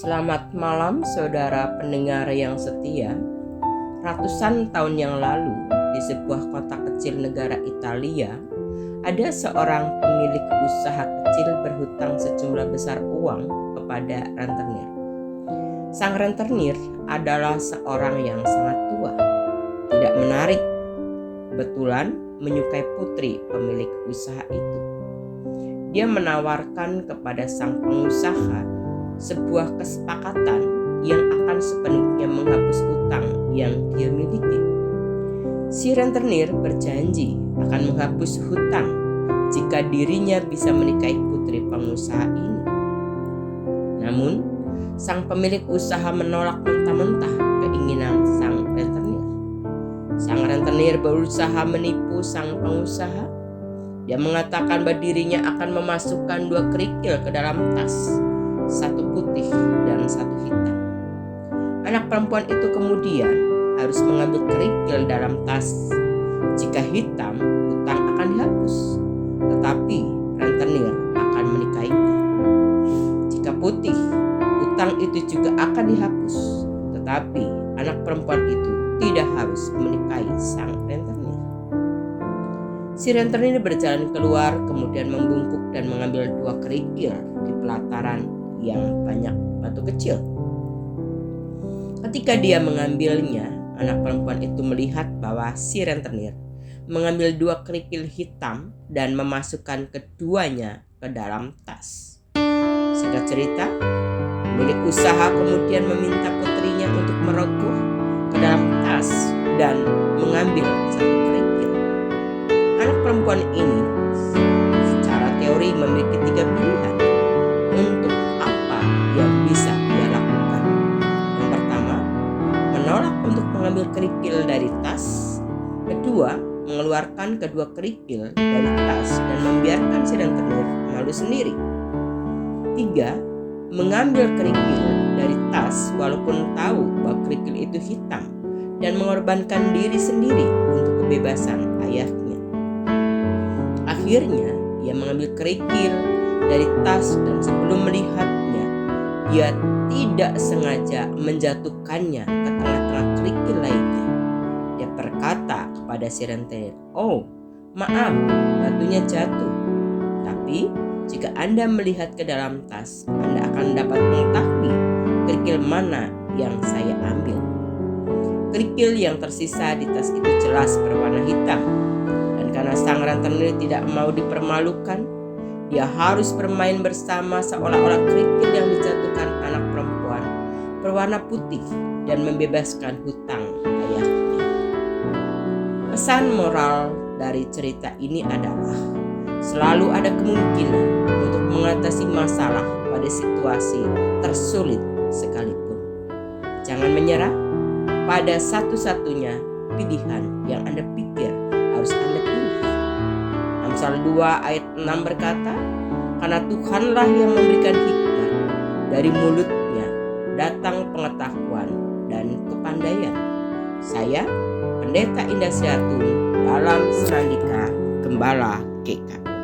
Selamat malam saudara pendengar yang setia. Ratusan tahun yang lalu di sebuah kota kecil negara Italia, ada seorang pemilik usaha kecil berhutang sejumlah besar uang kepada rentenir. Sang rentenir adalah seorang yang sangat tua, tidak menarik, kebetulan menyukai putri pemilik usaha itu. Dia menawarkan kepada sang pengusaha sebuah kesepakatan yang akan sepenuhnya menghapus utang yang dia miliki. Si rentenir berjanji akan menghapus hutang jika dirinya bisa menikahi putri pengusaha ini. Namun, sang pemilik usaha menolak mentah-mentah keinginan sang rentenir. Sang rentenir berusaha menipu sang pengusaha. Dia mengatakan bahwa dirinya akan memasukkan 2 kerikil ke dalam tas, satu putih dan satu hitam. Anak perempuan itu kemudian harus mengambil kerikil dalam tas. Jika hitam, hutang akan dihapus, tetapi rentenir akan menikahinya. Jika putih, hutang itu juga akan dihapus, tetapi anak perempuan itu tidak harus menikahi sang rentenir. Si rentenir berjalan keluar, kemudian membungkuk dan mengambil 2 kerikil di pelataran yang banyak batu kecil. Ketika dia mengambilnya, anak perempuan itu melihat bahwa si rentenir mengambil 2 kerikil hitam dan memasukkan keduanya ke dalam tas. Singkat cerita, pemilik usaha kemudian meminta putrinya untuk merogoh ke dalam tas dan mengambil 1 kerikil. Anak perempuan ini secara teori memiliki 3 pilihan untuk apa yang bisa dia lakukan. Yang pertama, menolak untuk mengambil kerikil dari tas. Kedua, mengeluarkan kedua kerikil dari tas dan membiarkan si rentenir malu sendiri. 3, mengambil kerikil dari tas walaupun tahu bahwa kerikil itu hitam dan mengorbankan diri sendiri untuk kebebasan ayahnya. Akhirnya, ia mengambil kerikil dari tas dan sebelum melihatnya, dia tidak sengaja menjatuhkannya ke tengah-tengah kerikil lainnya. Dia berkata kepada si rentenir, "Oh, maaf, batunya jatuh. Tapi jika Anda melihat ke dalam tas, Anda akan dapat mengetahui kerikil mana yang saya ambil." Kerikil yang tersisa di tas itu jelas berwarna hitam. Dan karena sang rentenir tidak mau dipermalukan, dia harus bermain bersama seolah-olah kerikil yang dijatuhkan anak perempuan berwarna putih dan membebaskan hutang ayahnya. Pesan moral dari cerita ini adalah selalu ada kemungkinan untuk mengatasi masalah pada situasi tersulit sekalipun. Jangan menyerah pada satu-satunya pilihan yang Anda pikir harus Anda pilih. Amsal 2 ayat 6 berkata, "Karena Tuhanlah yang memberikan hikmat, dari mulutnya datang pengetahuan dan kepandaian." Saya, Pendeta Indah Sriatun, dalam Senandika Gembala GKI.